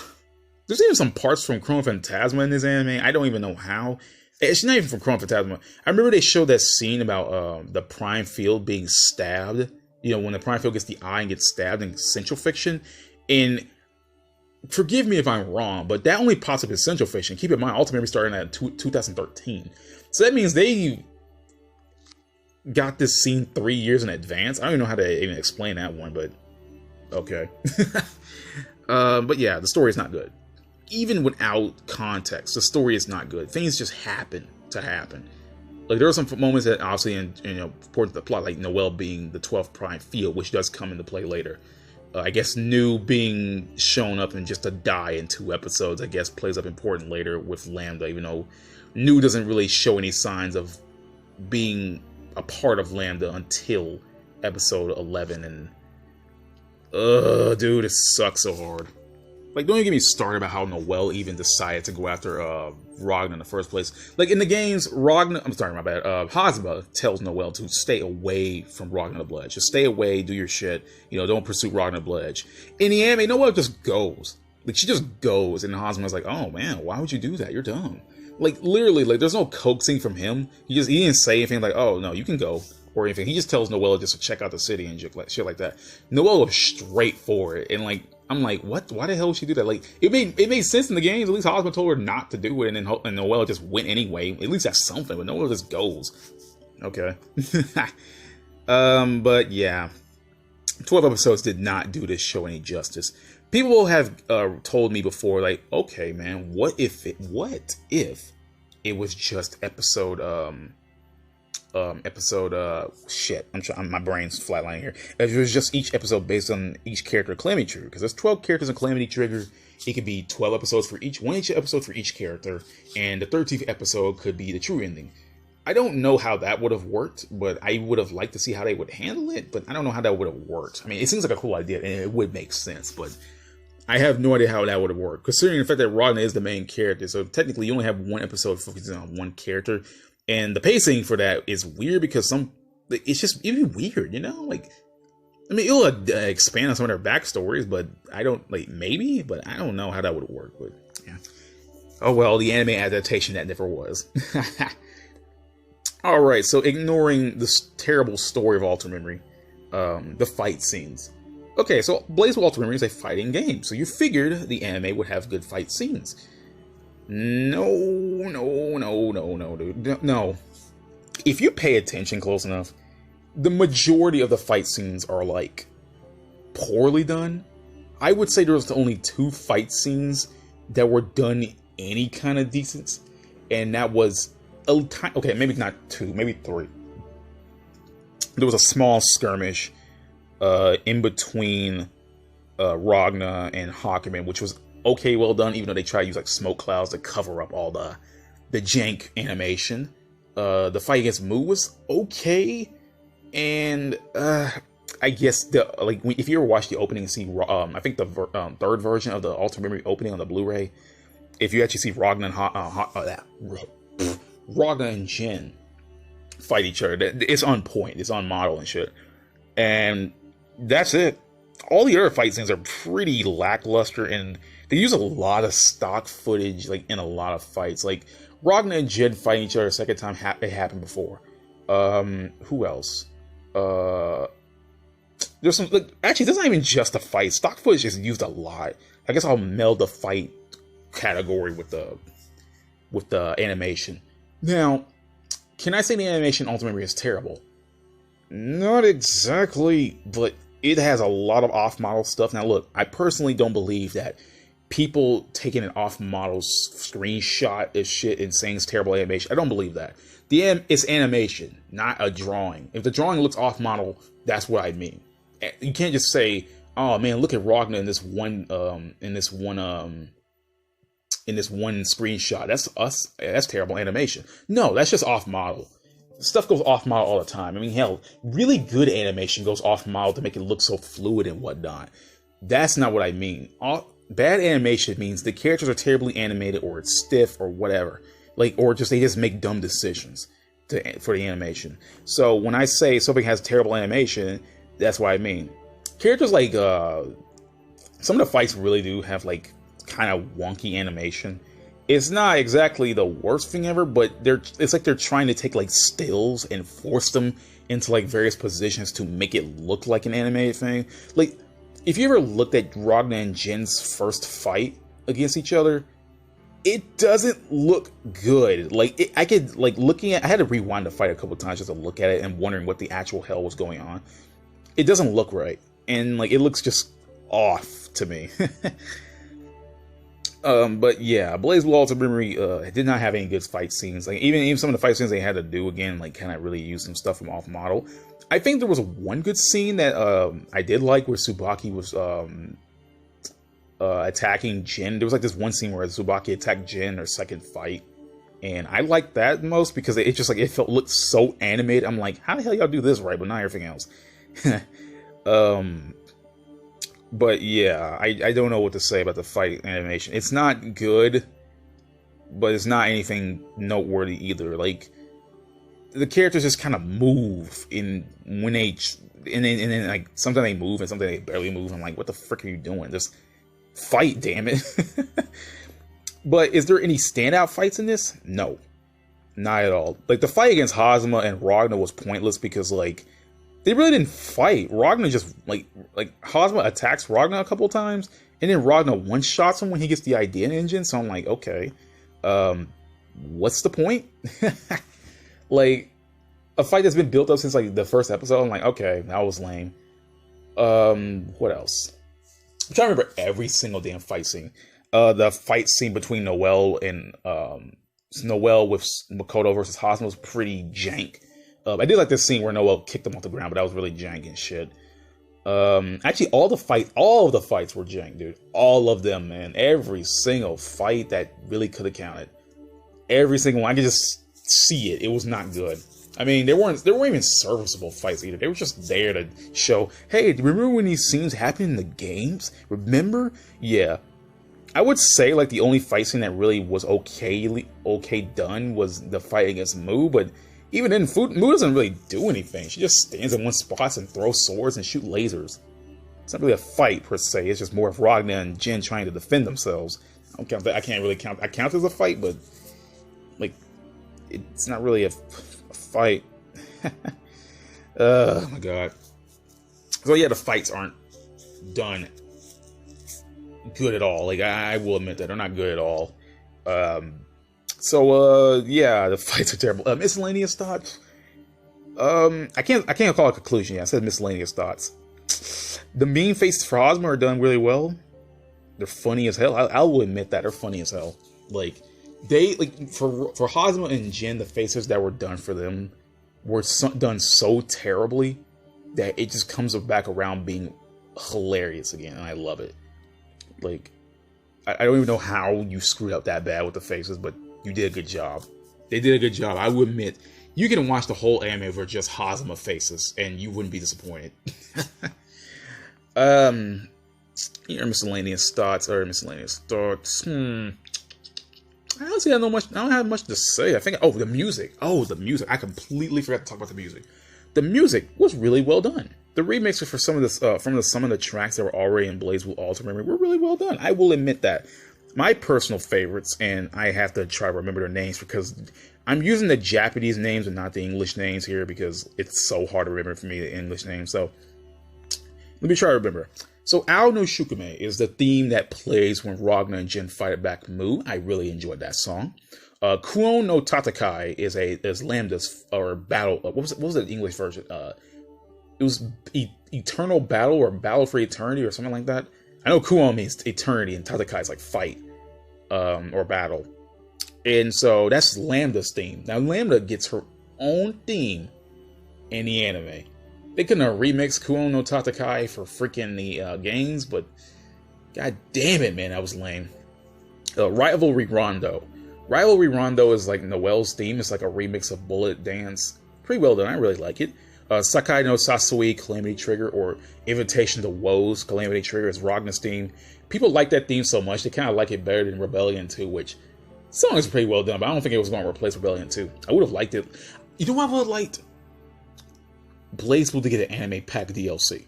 there's even some parts from Chronophantasma in this anime. I don't even know how. It's not even from Chronophantasma. I remember they showed that scene about the Prime Field being stabbed. When the Prime Field gets the eye and gets stabbed in Central Fiction. And forgive me if I'm wrong, but that only pops up in Central Fiction. Keep in mind, Ultimate Memory started in 2013. So that means they got this scene 3 years in advance. I don't even know how to even explain that one, but okay. But yeah, the story is not good. Even without context, the story is not good. Things just happen to happen. Like, there are some moments that obviously important to the plot, like Noelle being the 12th Prime Field, which does come into play later. I guess New being shown up and just to die in 2 episodes, I guess plays up important later with Lambda, even though New doesn't really show any signs of being a part of Lambda until episode 11. And dude, it sucks so hard. Like, don't even get me started about how Noelle even decided to go after Ragna in the first place. Like, in the games, Hazma tells Noelle to stay away from Ragna the Bloodedge. Just stay away, do your shit. Don't pursue Ragna the Bloodedge. In the anime, Noelle just goes. Like, she just goes, and Hazma's like, oh man, why would you do that? You're dumb. Like, literally, like, there's no coaxing from him. He didn't say anything like, oh no, you can go, or anything. He just tells Noelle just to check out the city and shit like that. Noelle was straight for it, and like, I'm like, what? Why the hell would she do that? Like, it made sense in the games. At least Hazma told her not to do it, and Noelle just went anyway. At least that's something, but Noelle just goes. Okay. But yeah, 12 episodes did not do this show any justice. People have told me before, like, okay, man, what if it was just episode shit, my brain's flatlining here. If it was just each episode based on each character Calamity Trigger, because there's 12 characters in Calamity Trigger. It could be 12 episodes for each episode for each character, and the 13th episode could be the true ending. I don't know how that would have worked, but I would have liked to see how they would handle it, but I don't know how that would have worked. I mean, it seems like a cool idea, and it would make sense, but I have no idea how that would have worked, considering the fact that Ragna is the main character, so technically you only have one episode focusing on one character. And the pacing for that is weird because it'd be weird, Like, I mean, it'll expand on some of their backstories, but maybe, but I don't know how that would work. But yeah. Oh well, the anime adaptation that never was. All right, so ignoring this terrible story of Ultimate Memory, the fight scenes. Okay, so BlazBlue Ultimate Memory is a fighting game, so you figured the anime would have good fight scenes. No, dude. No. If you pay attention close enough, the majority of the fight scenes are, like, poorly done. I would say there was only 2 fight scenes that were done any kind of decent. And that was, okay, maybe not 2, maybe 3. There was a small skirmish in between Ragna and Hakumen, which was okay, well done, even though they try to use like smoke clouds to cover up all the jank animation. The fight against Mu was okay, and I guess if you ever watch the opening and see, I think the third version of the Ultimate Memory opening on the Blu-ray, if you actually see Ragna and Jin fight each other, it's on point, it's on model and shit, and that's it. All the other fight scenes are pretty lackluster, and they use a lot of stock footage, like, in a lot of fights. Like, Ragna and Jin fighting each other a second time, it happened before. Who else? There's some, like, actually, there's not even just a fight. Stock footage is used a lot. I guess I'll meld the fight category with the animation. Now, can I say the animation in Ultimate Memory is terrible? Not exactly, but it has a lot of off-model stuff. Now look, I personally don't believe that people taking an off-model screenshot of shit and saying it's terrible animation. I don't believe that. It's animation, not a drawing. If the drawing looks off-model, that's what I mean. You can't just say, "Oh man, look at Ragnar in this one screenshot. That's terrible animation." No, that's just off-model. Stuff goes off-model all the time. I mean, hell, really good animation goes off-model to make it look so fluid and whatnot. That's not what I mean. Bad animation means the characters are terribly animated, or it's stiff, or whatever. Like, or just they just make dumb decisions for the animation. So when I say something has terrible animation, that's what I mean. Characters like some of the fights really do have like kind of wonky animation. It's not exactly the worst thing ever, but it's like they're trying to take like stills and force them into like various positions to make it look like an animated thing. Like, if you ever looked at Ragnar and Jin's first fight against each other, it doesn't look good. Like, I had to rewind the fight a couple times just to look at it and wondering what the actual hell was going on. It doesn't look right, and like it looks just off to me. But yeah, BlazBlue Ultimate Memory did not have any good fight scenes. Like even some of the fight scenes they had to do again, like kind of really use some stuff from off model. I think there was one good scene that I did like where Tsubaki was attacking Jin. There was like this one scene where Tsubaki attacked Jin in their second fight, and I liked that most because it just like looked so animated. I'm like, how the hell y'all do this right, but not everything else. But yeah, I don't know what to say about the fight animation. It's not good, but it's not anything noteworthy either. Like, the characters just kind of move and then like sometimes they move and sometimes they barely move. I'm like, what the frick are you doing? Just fight, damn it. But is there any standout fights in this? No, not at all. Like, the fight against Hazama and Ragnar was pointless because like they really didn't fight. Ragnar just like Hazama attacks Ragnar a couple of times, and then Ragnar one-shots him when he gets the idea engine. So I'm like, okay, what's the point? Like, a fight that's been built up since like the first episode. I'm like, okay, that was lame. What else? I'm trying to remember every single damn fight scene. The fight scene between Noelle and Noelle with Makoto versus Hazama was pretty jank. I did like this scene where Noelle kicked him off the ground, but that was really jank and shit. Actually, all of the fights were jank, dude. All of them, man. Every single fight that really could have counted. Every single one. I could just see it. It was not good. I mean, there weren't even serviceable fights either. They were just there to show, hey, remember when these scenes happened in the games? Remember? Yeah. I would say, like, the only fight scene that really was okay done was the fight against Mu, but even then, Mu doesn't really do anything. She just stands in one spot and throws swords and shoot lasers. It's not really a fight, per se. It's just more of Ragnar and Jin trying to defend themselves. I can't really count. I count it as a fight, but, like, it's not really a fight. Oh, my God. So, yeah, the fights aren't done good at all. Like, I will admit that. They're not good at all. So, yeah, the fights are terrible. Miscellaneous thoughts? I can't call it a conclusion yet. I said miscellaneous thoughts. The mean faces for Hazama are done really well. They're funny as hell. I will admit that. They're funny as hell. Like, for Hazama and Jin, the faces that were done for them were done so terribly that it just comes back around being hilarious again, and I love it. Like, I don't even know how you screwed up that bad with the faces, but you did a good job. They did a good job. I will admit, you can watch the whole anime for just Hazama faces, and you wouldn't be disappointed. Your miscellaneous thoughts. Honestly, I don't have much to say. I think, the music. I completely forgot to talk about the music. The music was really well done. The remixes for some of the tracks that were already in BlazBlue Ultimate Memory were really well done. I will admit that. My personal favorites, and I have to try to remember their names because I'm using the Japanese names and not the English names here because it's so hard to remember for me the English names. So Let me try to remember. So Ao no Shukume is the theme that plays when Ragna and Jin fight back Mu. I really enjoyed that song. Kuon no Tatakai is Lambda's or battle. What was the English version? It was Eternal Battle or Battle for Eternity or something like that. I know Kuon means eternity and Tatakai is like fight or battle. And so that's Lambda's theme. Now Lambda gets her own theme in the anime. They couldn't have remixed Kuon no Tatakai for freaking the games, but god damn it, man, that was lame. Rivalry Rondo. Rivalry Rondo is like Noelle's theme. It's like a remix of Bullet Dance. Pretty well done. I really like it. Sakai no Sasui, Calamity Trigger, or Invitation to Woes, Calamity Trigger is Ragna's theme. People like that theme so much, they kind of like it better than Rebellion 2, which song is pretty well done, but I don't think it was going to replace Rebellion 2. I would have liked it. You know what I would have liked? BlazBlue to get an anime pack DLC.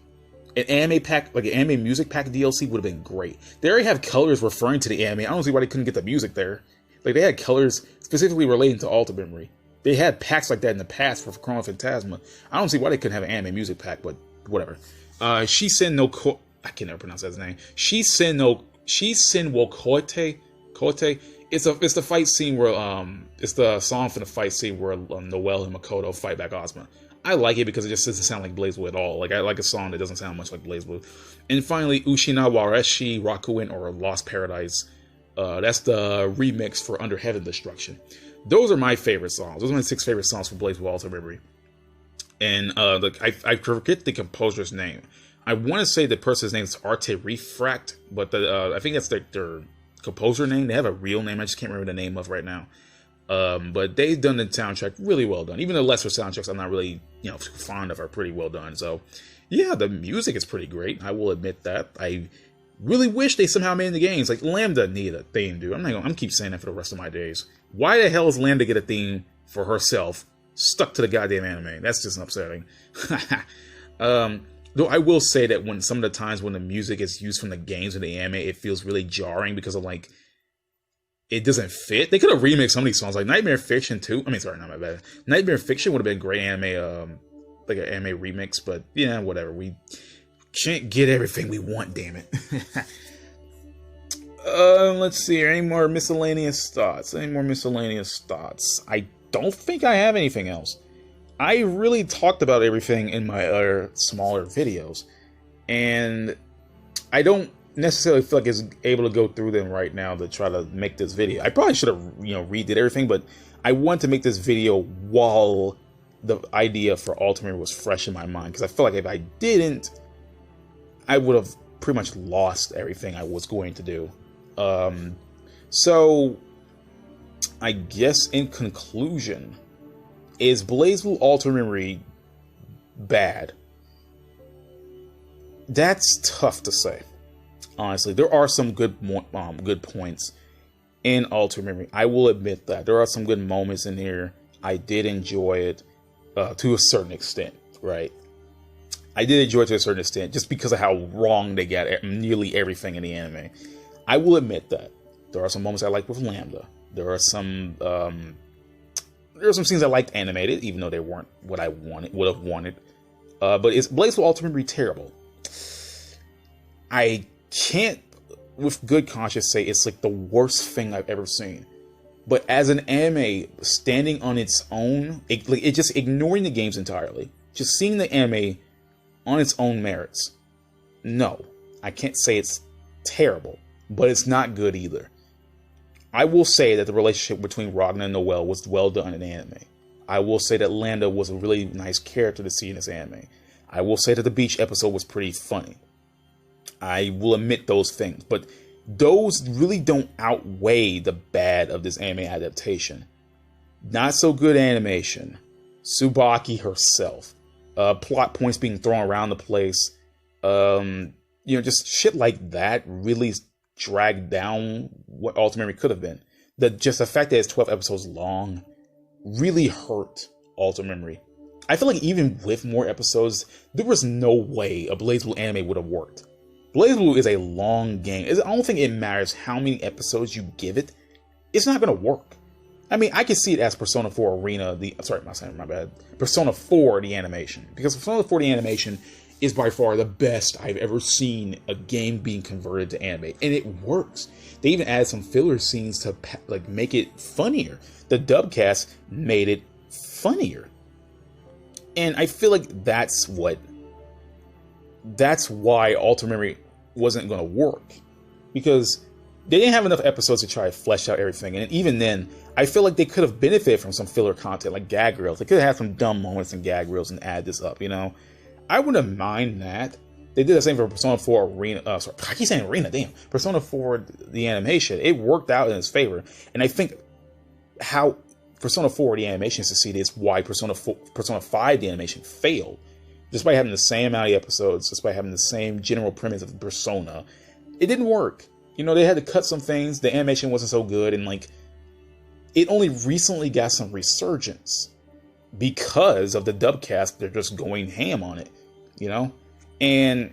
An anime pack, like an anime music pack DLC would have been great. They already have colors referring to the anime. I don't see why they couldn't get the music there. Like, they had colors specifically relating to Alter Memory. They had packs like that in the past for Chronophantasma. I don't see why they couldn't have an anime music pack, but whatever. Shisen no I can never pronounce that name. Shisen wo Kote. It's the fight scene where it's the song for the fight scene where Noelle and Makoto fight back Ozma. I like it because it just doesn't sound like BlazBlue at all. Like, I like a song that doesn't sound much like BlazBlue. And finally, Ushina Wareshi Rakuen, or Lost Paradise. That's the remix for Under Heaven Destruction. Those are my favorite songs. Those are my 6 favorite songs from BlazBlue Alter Memory. And I forget the composer's name. I want to say the person's name is Arte Refract, but I think that's their composer name. They have a real name. I just can't remember the name of right now. But they've done the soundtrack really well done. Even the lesser soundtracks I'm not really, fond of are pretty well done. So, yeah, the music is pretty great. I will admit that. I really wish they somehow made the games. Like, Lambda needed a theme, dude. I'm keep saying that for the rest of my days. Why the hell does Lambda get a theme for herself stuck to the goddamn anime? That's just upsetting. Though I will say that when some of the times when the music is used from the games in the anime, it feels really jarring because of like, it doesn't fit. They could have remixed some of these songs, like Nightmare Fiction 2. Sorry, not my bad. Nightmare Fiction would have been a great anime, like an anime remix, but yeah, whatever. We can't get everything we want, damn it. Let's see. Any more miscellaneous thoughts? I don't think I have anything else. I really talked about everything in my other smaller videos, and I don't necessarily feel like it's able to go through them right now to try to make this video. I probably should have, redid everything, but I want to make this video while the idea for Alter Memory was fresh in my mind, because I feel like if I didn't, I would have pretty much lost everything I was going to do. So I guess in conclusion, is BlazBlue Alter Memory bad? That's tough to say. Honestly, there are some good points in Alter Memory. I will admit that there are some good moments in here. I did enjoy it to a certain extent, right? I did enjoy it to a certain extent just because of how wrong they got nearly everything in the anime. I will admit that there are some moments I liked with Lambda. There are some scenes I liked animated, even though they weren't what I would have wanted. But is BlazBlue Alter Memory terrible? I can't, with good conscience, say it's like the worst thing I've ever seen. But as an anime standing on its own, it just ignoring the games entirely, just seeing the anime on its own merits. No, I can't say it's terrible, but it's not good either. I will say that the relationship between Ragna and Noelle was well done in anime. I will say that Lambda was a really nice character to see in this anime. I will say that the beach episode was pretty funny. I will admit those things, but those really don't outweigh the bad of this anime adaptation. Not so good animation, Tsubaki herself, plot points being thrown around the place, just shit like that really dragged down what Alter Memory could have been. The fact that it's 12 episodes long really hurt Alter Memory. I feel like even with more episodes, there was no way a BlazBlue anime would have worked. BlazBlue is a long game. I don't think it matters how many episodes you give it. It's not going to work. I mean, I can see it as Persona 4 Arena, Persona 4, the animation. Because Persona 4, the animation is by far the best I've ever seen a game being converted to anime, and it works. They even added some filler scenes to like make it funnier. The dubcast made it funnier, and I feel like that's why Ultimate Memory wasn't going to work, because they didn't have enough episodes to try to flesh out everything. And even then, I feel like they could have benefited from some filler content, like gag reels. They could have had some dumb moments in gag reels and add this up, you know? I wouldn't mind that. They did the same for Persona 4 Arena. Sorry, I keep saying Arena, damn. Persona 4, the animation, it worked out in its favor. And I think how Persona 4, the animation succeeded, is why Persona 5, the animation, failed. Despite having the same amount of episodes, despite having the same general premise of Persona, it didn't work. You know, they had to cut some things. The animation wasn't so good, and like, it only recently got some resurgence because of the dubcast. They're just going ham on it, you know? And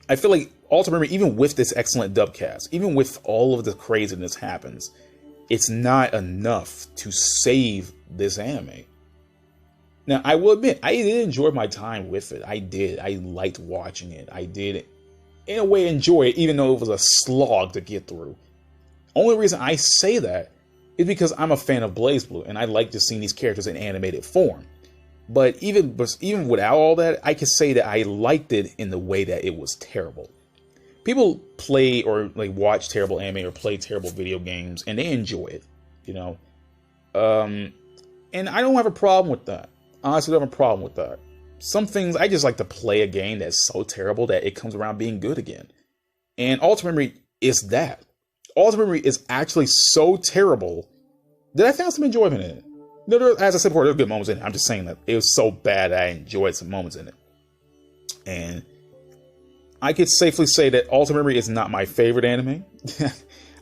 I feel like Ultimate Memory, even with this excellent dubcast, even with all of the craziness happens, it's not enough to save this anime. Now, I will admit, I did enjoy my time with it. I did. I liked watching it. I did, in a way, enjoy it, even though it was a slog to get through. Only reason I say that is because I'm a fan of BlazBlue, and I like to see these characters in animated form. But even without all that, I can say that I liked it in the way that it was terrible. People play or like watch terrible anime or play terrible video games, and they enjoy it, you know. And I don't have a problem with that. Honestly, I don't have a problem with that. Some things, I just like to play a game that's so terrible that it comes around being good again. And Ultimate Memory is that. Ultimate Memory is actually so terrible that I found some enjoyment in it. As I said before, there were good moments in it. I'm just saying that it was so bad that I enjoyed some moments in it. And I could safely say that Ultimate Memory is not my favorite anime.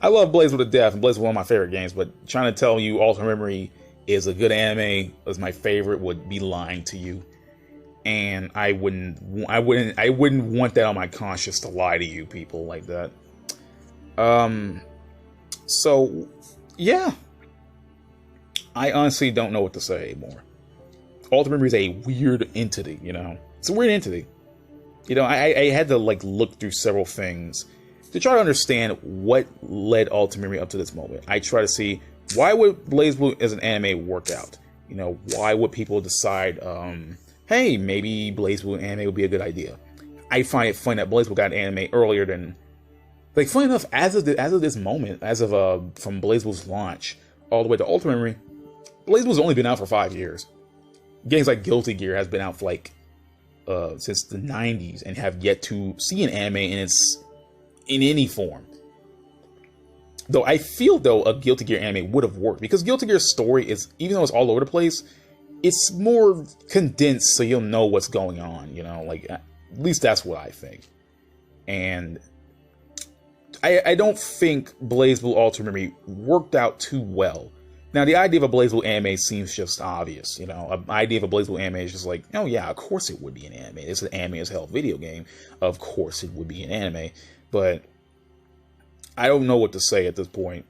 I love BlazBlue to death, and BlazBlue is one of my favorite games, but trying to tell you Ultimate Memory is a good anime, is my favorite, would be lying to you. And I wouldn't want that on my conscience to lie to you people like that. So yeah, I honestly don't know what to say anymore. Ultimate Memory is a weird entity, you know. It's a weird entity. You know, I had to like look through several things to try to understand what led Ultimate Memory up to this moment. I try to see, why would BlazBlue as an anime work out? You know, why would people decide, hey, maybe BlazBlue anime would be a good idea? I find it funny that BlazBlue got an anime earlier than, like, funny enough, as of this moment, as of from BlazBlue's launch all the way to Ultimate Memory, BlazBlue's only been out for 5 years. Games like Guilty Gear has been out for like since the 90s and have yet to see an anime in any form. Though I feel a Guilty Gear anime would have worked, because Guilty Gear's story is, even though it's all over the place, it's more condensed, so you'll know what's going on, you know, like, at least that's what I think. And I don't think BlazBlue Ultimate Memory worked out too well. Now, the idea of a BlazBlue anime seems just obvious, you know. An idea of a BlazBlue anime is just like, oh yeah, of course it would be an anime. It's an anime as hell video game. Of course it would be an anime. But I don't know what to say at this point.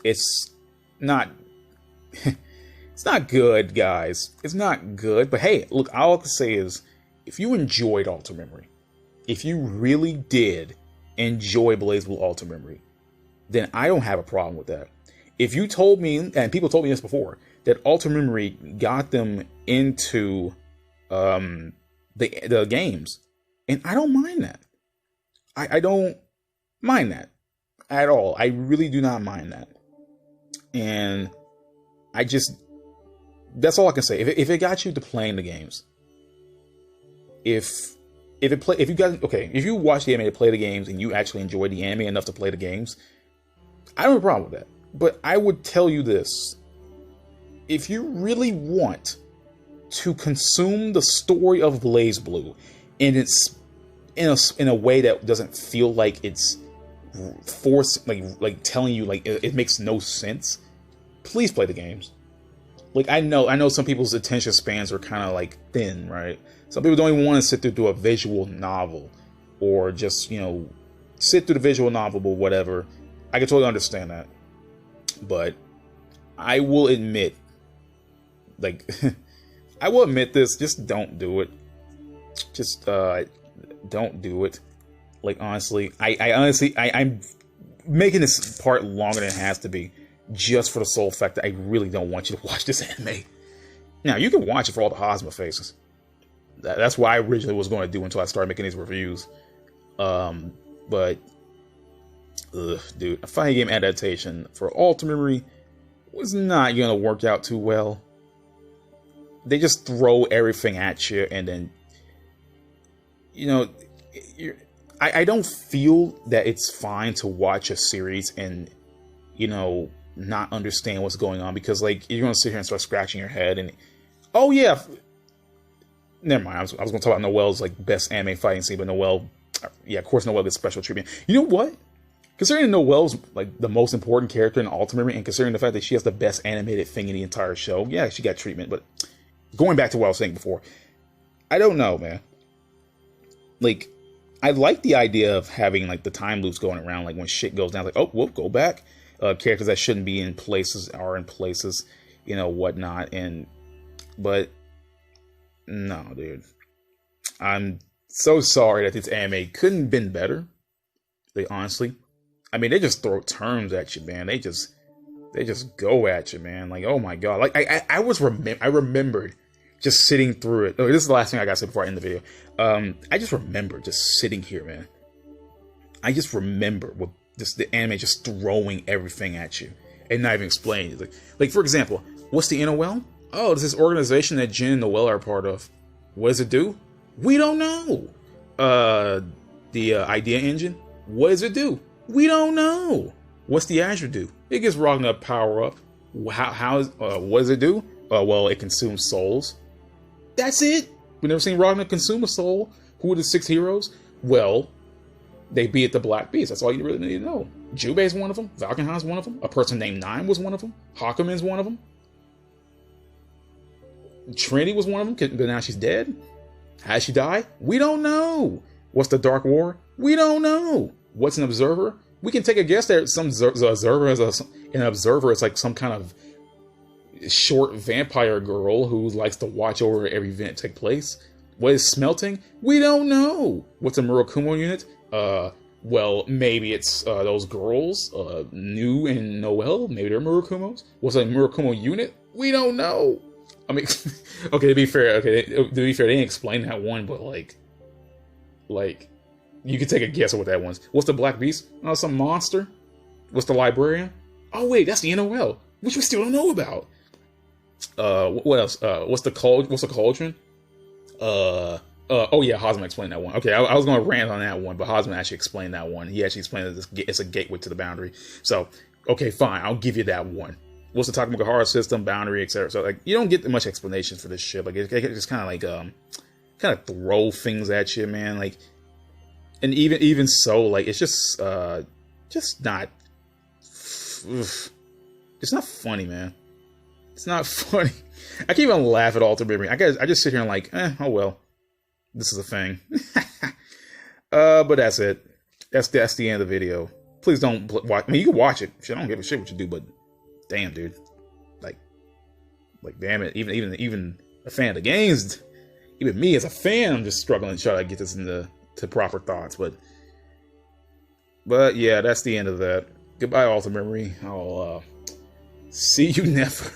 It's not... it's not good, guys. It's not good. But hey, look, all I can say is, if you enjoyed Ultimate Memory, if you really did enjoy BlazBlue Ultimate Memory, then I don't have a problem with that. If you told me, and people told me this before, that Ultimate Memory got them into the games, and I don't mind that. I don't mind that at all. I really do not mind that. And I just, that's all I can say. If it got you to playing the games, if you watch the anime to play the games and you actually enjoy the anime enough to play the games, I don't have a problem with that. But I would tell you this: if you really want to consume the story of BlazBlue, and it's in a way that doesn't feel like it's forced, like telling you like it makes no sense, please play the games. Like, I know some people's attention spans are kind of like thin, right? Some people don't even want to sit through a visual novel, or just, you know, sit through the visual novel or whatever. I can totally understand that. But I will admit, like, I will admit this, just don't do it. just don't do it. Like, honestly, I'm making this part longer than it has to be, just for the sole fact that I really don't want you to watch this anime. Now, you can watch it for all the Hazma faces. That's what I originally was going to do until I started making these reviews. But, dude, a fighting game adaptation for Ultimate Memory was not going to work out too well. They just throw everything at you, and then, you know, I don't feel that it's fine to watch a series and, you know, not understand what's going on, because, like, you're going to sit here and start scratching your head and, oh yeah, never mind, I was going to talk about Noelle's, like, best anime fighting scene, but Noelle, yeah, of course Noelle gets special treatment. You know what? Considering Noelle's, like, the most important character in Ultimate Memory, and considering the fact that she has the best animated thing in the entire show, yeah, she got treatment, but going back to what I was saying before, I don't know, man. Like, I like the idea of having, like, the time loops going around, like, when shit goes down, like, oh, whoop, go back. Characters that shouldn't be in places are in places, you know, whatnot, but, no, dude. I'm so sorry that this anime couldn't have been better. They honestly, I mean, they just throw terms at you, man. They just go at you, man. Like, oh my god. Like, I remembered just sitting through it. Oh, this is the last thing I gotta say before I end the video. I just remember just sitting here, man. I just remember with the anime just throwing everything at you and not even explaining it. Like, for example, what's the NOL? Oh, there's this organization that Jin and Noelle are part of. What does it do? We don't know. The Idea Engine? What does it do? We don't know. What's the Azure do? It gives Ragnar a power up. What does it do? Well, it consumes souls. That's it. We've never seen Ragnar consume a soul. Who are the 6 heroes? Well, they beat the Black Beast. That's all you really need to know. Jubei's one of them. Valkenheim's one of them. A person named Nine was one of them. Hakumen's one of them. Trinity was one of them, but now she's dead. Has she died? We don't know. What's the Dark War? We don't know. What's an observer? We can take a guess that some observer is like some kind of short vampire girl who likes to watch over every event take place. What is smelting? We don't know. What's a Murakumo unit? Well, maybe it's those girls, New and Noelle. Maybe they're Murakumos. What's a Murakumo unit? We don't know. I mean, okay, to be fair, they didn't explain that one, but like, you could take a guess at what that one's. What's the Black Beast? Oh, some monster. What's the Librarian? Oh wait, that's the NOL, which we still don't know about. What else? What's the Cauldron? Oh yeah, Hazma explained that one. Okay, I was going to rant on that one, but Hazma actually explained that one. He actually explained that it's a gateway to the boundary. So, okay, fine, I'll give you that one. What's the Takamura Heart system, boundary, etc. So, like, you don't get much explanation for this shit. Like, it just kind of like, kind of throw things at you, man. Like, and even so, like, it's just not, it's not funny, man. It's not funny. I can't even laugh at Ultimate Memory. I just sit here and like, oh well, this is a thing. But that's it. That's the end of the video. Please don't watch. I mean, you can watch it. Shit, I don't give a shit what you do, but damn, dude, like damn it. Even a fan of the games, even me as a fan, I'm just struggling to try to get this into proper thoughts. But yeah, that's the end of that. Goodbye, Ultimate Memory. I'll see you never.